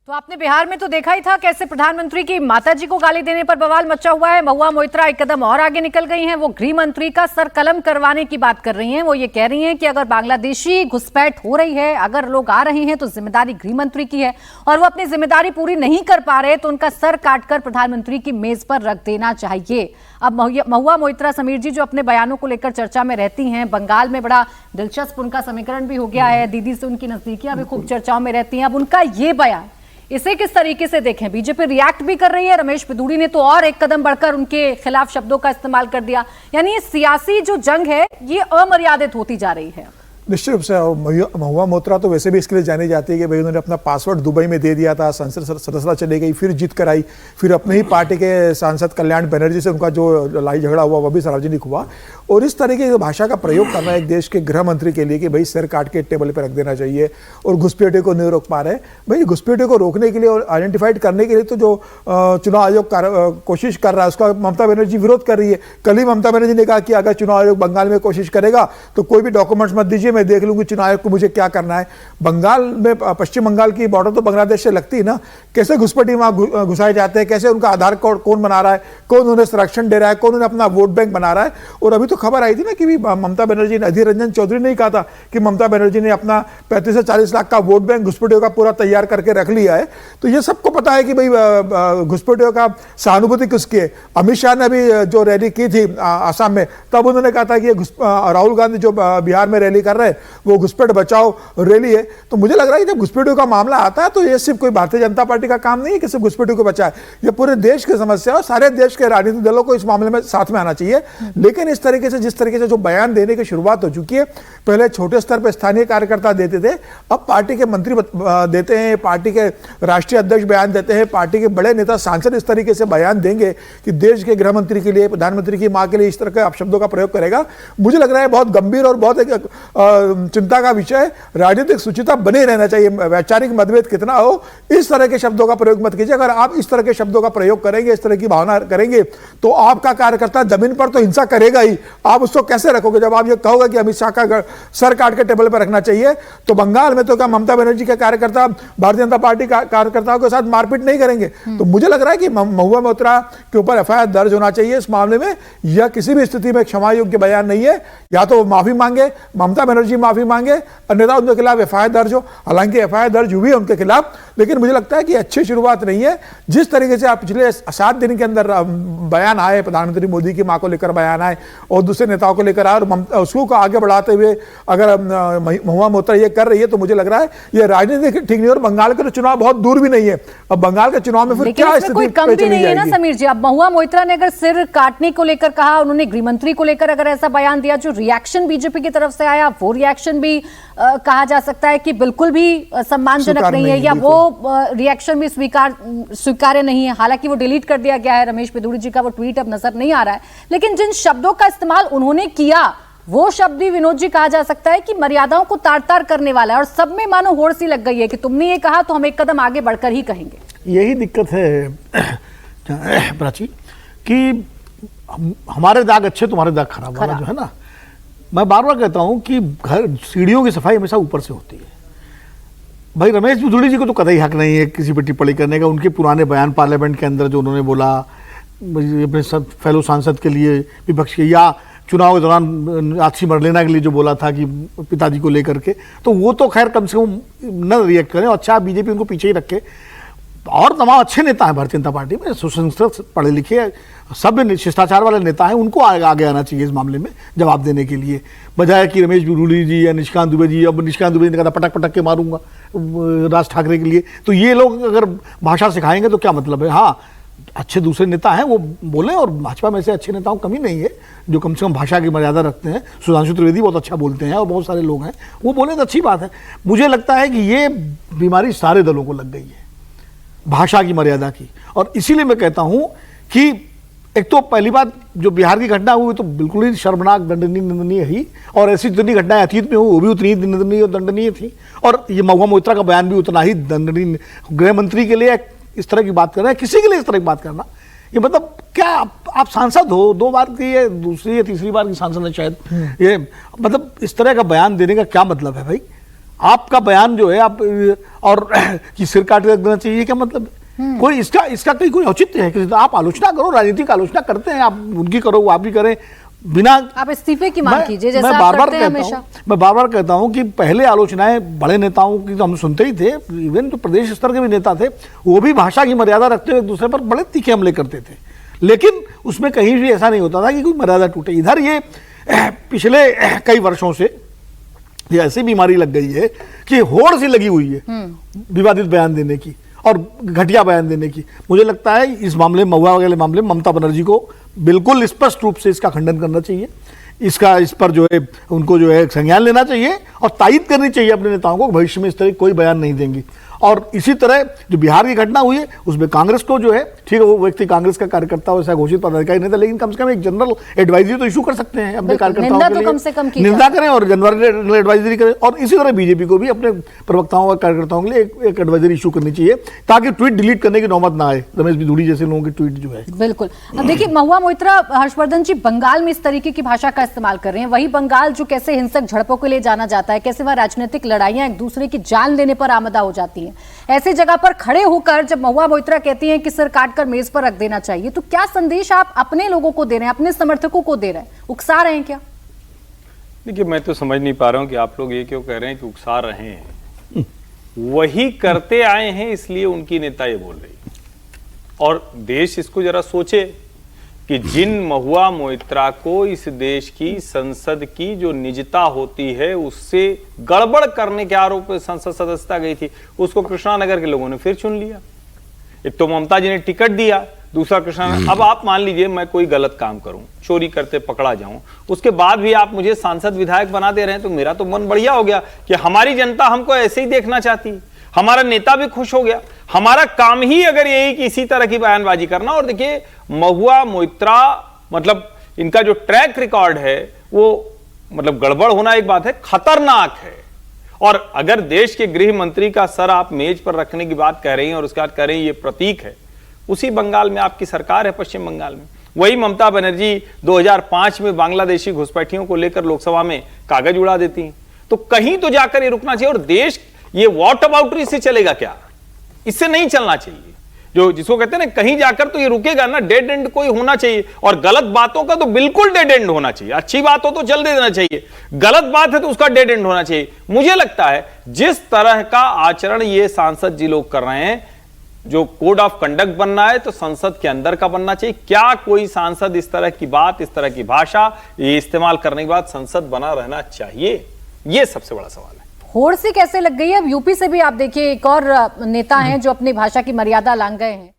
तो आपने बिहार में तो देखा ही था कैसे प्रधानमंत्री की माताजी को गाली देने पर बवाल मचा हुआ है। महुआ मोइत्रा एक कदम और आगे निकल गई हैं। वो गृह मंत्री का सर कलम करवाने की बात कर रही हैं। वो ये कह रही हैं कि अगर बांग्लादेशी घुसपैठ हो रही है, अगर लोग आ रहे हैं तो जिम्मेदारी गृह मंत्री की है और वो अपनी जिम्मेदारी पूरी नहीं कर पा रहे तो उनका सर काटकर प्रधानमंत्री की मेज पर रख देना चाहिए। अब महुआ मोइत्रा समीर जी जो अपने बयानों को लेकर चर्चा में रहती हैं, बंगाल में बड़ा दिलचस्प उनका समीकरण भी हो गया है। दीदी से उनकी नजदीकियां भी खूब चर्चाओं में रहती हैं। अब उनका ये बयान, इसे किस तरीके से देखें? बीजेपी रिएक्ट भी कर रही है। रमेश पिदूड़ी ने तो और एक कदम बढ़कर उनके खिलाफ शब्दों का इस्तेमाल कर दिया। यानी ये सियासी जो जंग है ये अमर्यादित होती जा रही है। निश्चित रूप से महुआ मोइत्रा तो वैसे भी इसके लिए जानी जाती है कि भाई उन्होंने अपना पासवर्ड दुबई में दे दिया था, संसद सदस्यता चली गई, फिर जीत कर आई, फिर अपने ही पार्टी के सांसद कल्याण बनर्जी से उनका जो लड़ाई झगड़ा हुआ वह भी सार्वजनिक हुआ। और इस तरीके की भाषा का प्रयोग करना एक देश के गृह मंत्री के लिए कि भाई सिर काट के टेबल पर रख देना चाहिए और घुसपैठियों को नहीं रोक पा रहे। भाई घुसपैठियों को रोकने के लिए और आइडेंटिफाइड करने के लिए तो जो चुनाव आयोग कोशिश कर रहा है उसका ममता बनर्जी विरोध कर रही है। कल ही ममता बनर्जी ने कहा कि अगर चुनाव आयोग बंगाल में कोशिश करेगा तो कोई भी डॉक्यूमेंट्स मत दीजिए, मैं देख लूंगी चुनाव आयोग को मुझे क्या करना है। बंगाल में, पश्चिम बंगाल की बॉर्डर तो बांग्लादेश से लगती है ना, कैसे घुसपैठी वहां घुसाए जाते हैं, कैसे उनका आधार कार्ड कौन बना रहा है, कौन उन्हें संरक्षण दे रहा है, कौन उन्हें अपना वोट बैंक बना रहा है। और अभी तो खबर आई थी ना कि ममता बनर्जी ने, अधीर रंजन चौधरी ने कहा था कि ममता बनर्जी ने अपना 35 से 40 लाख का वोट बैंक घुसपैठियों का पूरा तैयार करके रख लिया है। तो ये सबको पता है कि भाई घुसपैठियों का सहानुभूति किसकी है। अमित शाह ने अभी जो रैली की थी आसाम में, तब उन्होंने कहा था कि राहुल गांधी जो बिहार में रैली कर रहे हैं वो घुसपैठ बचाओ रैली है। तो मुझे लग रहा है कि जब घुसपैठियों का मामला आता है तो ये सिर्फ कोई भारतीय जनता पार्टी का काम नहीं है कि सिर्फ घुसपैठियों को बचाए, ये पूरे देश की समस्या है और सारे देश के राजनीतिक दलों को इस मामले में साथ में आना चाहिए। लेकिन इस तरीके से, जिस तरीके से जो बयान देने की शुरुआत हो चुकी है, पहले छोटे स्तर पर स्थानीय कार्यकर्ता देते थे, अब पार्टी के मंत्री देते हैं, पार्टी के राष्ट्रीय अध्यक्ष बयान देते हैं, पार्टी के बड़े नेता सांसद इस तरीके से बयान देंगे कि देश के गृह मंत्री के लिए, प्रधानमंत्री की मां के लिए इस तरह के अपशब्दों का प्रयोग करेगा। मुझे लग रहा है बहुत गंभीर और बहुत एक चिंता का विषय। राजनीतिक शुचिता बने रहना चाहिए, वैचारिक मतभेद कितना हो, इस तरह के शब्दों का प्रयोग मत कीजिए। अगर आप इस तरह के शब्दों का प्रयोग करेंगे, इस तरह की भावना करेंगे तो आपका कार्यकर्ता जमीन पर तो हिंसा करेगा ही। आप उसको कैसे रखोगे? जब आप ये कहोगे कि अमित शाह का सर काट के टेबल पर रखना चाहिए, तो बंगाल में तो क्या ममता बनर्जी के कार्यकर्ता भारतीय जनता पार्टी कार्यकर्ताओं के साथ मारपीट नहीं करेंगे? तो मुझे लग रहा है कि महुआ मोइत्रा के ऊपर एफआईआर दर्ज होना चाहिए इस मामले में। यह किसी भी स्थिति में क्षमा योग्य बयान नहीं है। या तो माफी मांगे, ममता बनर्जी माफी मांगे, अन्यथा उनके खिलाफ एफआईआर दर्ज हो। हालांकि एफआईआर दर्ज हुई है उनके खिलाफ, लेकिन मुझे लगता है कि अच्छी शुरुआत नहीं है। जिस तरीके से आप पिछले 7 दिन के अंदर बयान आए, प्रधानमंत्री मोदी की मां को लेकर बयान आए और दूसरे नेताओं को लेकर आए और उसको आगे बढ़ाते हुए अगर महुआ मोइत्रा ये कर रही है तो मुझे लग रहा है ये राजनीति ठीक नहीं। और बंगाल का तो चुनाव बहुत दूर भी नहीं है। अब बंगाल के चुनाव में फिर क्या स्थिति कोई कम भी नहीं है ना समीर जी। अब महुआ मोइत्रा ने अगर सिर काटने को लेकर कहा, उन्होंने गृह मंत्री को लेकर अगर ऐसा बयान दिया, जो रिएक्शन बीजेपी की तरफ से आया वो रिएक्शन भी कहा जा सकता है कि बिल्कुल भी सम्मानजनक नहीं है, या वो रिएक्शन भी स्वीकार्य नहीं है। हालांकि वो डिलीट कर दिया गया है, रमेश पिदूड़ी जी का वो ट्वीट अब नजर नहीं आ रहा है, लेकिन जिन शब्दों का इस्तेमाल उन्होंने किया वो शब्द भी, विनोद जी, कहा जा सकता है कि मर्यादाओं को तार तार करने वाला है। और सब में मानो होड़ सी लग गई है कि तुमने ये कहा तो हम एक कदम आगे बढ़कर ही कहेंगे। यही दिक्कत है प्राची कि हमारे दाग अच्छे, तुम्हारे दाग खराब वाला जो है ना। मैं बार बार कहता हूं कि घर सीढ़ियों की सफाई हमेशा ऊपर से होती है। भाई रमेश पिदूड़ी जी को तो कतई हक नहीं है किसी पर टिप्पणी करने का। उनके पुराने बयान पार्लियामेंट के अंदर जो उन्होंने बोला अपने फेलो सांसद के लिए, विपक्ष के, या चुनाव के दौरान आपसी मरलेना के लिए जो बोला था कि पिताजी को लेकर के, तो वो तो खैर कम से कम न रिएक्ट करें। अच्छा, बीजेपी उनको पीछे ही रखे। और तमाम अच्छे नेता हैं भारतीय जनता पार्टी में, सुसंस्कृत, पढ़े लिखे, सभ्य शिष्टाचार वाले नेता हैं, उनको आगे आना चाहिए इस मामले में जवाब देने के लिए, बजाय कि रमेश पिदूड़ी जी या निशिकांत दुबे जी। अब निशिकांत दुबे ने कहा पटक पटक के मारूंगा राज ठाकरे के लिए। तो ये लोग अगर भाषा सिखाएंगे तो क्या मतलब है? हाँ, अच्छे दूसरे नेता हैं वो बोले, और भाजपा में से अच्छे नेताओं कमी नहीं है जो कम से कम भाषा की मर्यादा रखते हैं। सुधांशु त्रिवेदी बहुत अच्छा बोलते हैं और बहुत सारे लोग हैं, वो बोले तो अच्छी बात है। मुझे लगता है कि ये बीमारी सारे दलों को लग गई है, भाषा की मर्यादा की। और इसीलिए मैं कहता हूं कि एक तो पहली बात, जो बिहार की घटना हुई तो बिल्कुल ही शर्मनाक, दंडनीय, निंदनीय ही, और ऐसी जितनी घटनाएं अतीत में हुई वो भी उतनी निंदनीय और दंडनीय थी। और ये महुआ मोइत्रा का बयान भी उतना ही दंडनीय। गृह मंत्री के लिए इस तरह की बात करना है, किसी के लिए इस तरह की बात करना, ये मतलब क्या? आप सांसद हो, 2 बार की, ये दूसरी या तीसरी बार की सांसद है शायद, ये मतलब इस तरह का बयान देने का क्या मतलब है भाई? आपका बयान जो है आप और कि सिर काट के रख देना चाहिए, क्या मतलब है? कोई इसका कोई औचित्य है? तो आप आलोचना करो, राजनीतिक आलोचना करते हैं आप, उनकी करो, वो आप भी करें, बिना आप इस्तीफे की मांग कीजिए जैसा मैं आप बार-बार करते हैं कहता हमेशा। हूं, मैं बार-बार कहता हूं कि पहले आलोचनाएं बड़े नेताओं की तो हम सुनते ही थे, इवन जो प्रदेश स्तर के भी नेता थे वो भी भाषा की मर्यादा रखते हुए एक दूसरे पर बड़े तीखे हमले करते थे, लेकिन उसमें कहीं भी ऐसा नहीं होता था कि कोई मर्यादा टूटे। इधर ये पिछले कई वर्षों से ये ऐसी बीमारी लग गई है कि होड़ सी लगी हुई है विवादित बयान देने की और घटिया बयान देने की। मुझे लगता है इस मामले में, महुआ वाले मामले में, ममता बनर्जी को बिल्कुल स्पष्ट रूप से इसका खंडन करना चाहिए, इस पर जो है उनको जो है संज्ञान लेना चाहिए और तायद करनी चाहिए अपने नेताओं को भविष्य में इस तरह कोई बयान नहीं देंगी। और इसी तरह जो बिहार की घटना हुई है उसमें कांग्रेस को जो है, ठीक है वो व्यक्ति कांग्रेस का कार्यकर्ता वैसा घोषित पदाधिकारी नहीं था, लेकिन कम से कम एक जनरल एडवाइजरी तो इशू कर सकते हैं अपने कार्यकर्ताओं के लिए, कम से कम निंदा करें और जनरल एडवाइजरी करें। और इसी तरह बीजेपी को भी अपने प्रवक्ताओं और कार्यकर्ताओं के लिए एक एडवाइजरी इशू करनी चाहिए ताकि ट्वीट डिलीट करने की नौबत ना आए, रमेश बिधूड़ी जैसे लोगों की ट्वीट जो है। बिल्कुल। अब देखिए महुआ मोइत्रा, हर्षवर्धन जी बंगाल में इस तरीके की भाषा का इस्तेमाल कर रहे हैं, वही बंगाल जो कैसे हिंसक झड़पों के लिए जाना जाता है, कैसे वह राजनीतिक लड़ाइयां एक दूसरे की जान लेने पर आमदा हो जाती हैं, ऐसी जगह पर खड़े होकर जब महुआ मोइत्रा कहती हैं कि सिर काटकर मेज पर रख देना चाहिए, तो क्या संदेश आप अपने लोगों को दे रहे हैं, अपने समर्थकों को दे रहे हैं? उकसा रहे हैं क्या? देखिए मैं तो समझ नहीं पा रहा हूं कि आप लोग ये क्यों कह रहे हैं कि उकसा रहे हैं। वही करते आए हैं इसलिए उनकी नेता ये बोल रही है। और देश इसको जरा सोचे कि जिन महुआ मोइत्रा को इस देश की संसद की जो निजता होती है उससे गड़बड़ करने के आरोप में संसद सदस्यता गई थी, उसको कृष्णानगर के लोगों ने फिर चुन लिया। एक तो ममता जी ने टिकट दिया, दूसरा कृष्णानगर। अब आप मान लीजिए मैं कोई गलत काम करूं, चोरी करते पकड़ा जाऊं, उसके बाद भी आप मुझे सांसद विधायक बना दे रहे हैं, तो मेरा तो मन बढ़िया हो गया कि हमारी जनता हमको ऐसे ही देखना चाहती, हमारा नेता भी खुश हो गया। हमारा काम ही अगर यही कि इसी तरह की बयानबाजी करना। और देखिए महुआ मोइत्रा मतलब इनका जो ट्रैक रिकॉर्ड है वो मतलब गड़बड़ होना एक बात है, खतरनाक है। और अगर देश के गृह मंत्री का सर आप मेज पर रखने की बात कह रही हैं और उसके बाद कह रही हैं ये प्रतीक है, उसी बंगाल में आपकी सरकार है, पश्चिम बंगाल में वही ममता बनर्जी 2005 में बांग्लादेशी घुसपैठियों को लेकर लोकसभा में कागज उड़ा देती हैं। तो कहीं तो जाकर ये रुकना चाहिए। और देश ये वॉट अबाउटरी से चलेगा क्या? इससे नहीं चलना चाहिए। जो जिसको कहते हैं ना कहीं जाकर तो ये रुकेगा ना, डेड एंड कोई होना चाहिए। और गलत बातों का तो बिल्कुल डेड एंड होना चाहिए। अच्छी बात हो तो चल दे देना चाहिए, गलत बात है तो उसका डेड एंड होना चाहिए। मुझे लगता है जिस तरह का आचरण ये सांसद जी लोग कर रहे हैं, जो कोड ऑफ कंडक्ट बनना है तो संसद के अंदर का बनना चाहिए। क्या कोई सांसद इस तरह की बात, इस तरह की भाषा ये इस्तेमाल करने के बाद संसद बना रहना चाहिए? ये सबसे बड़ा सवाल है। होड़ से कैसे लग गई है? अब यूपी से भी आप देखिए एक और नेता हैं जो अपनी भाषा की मर्यादा लांघ गए हैं।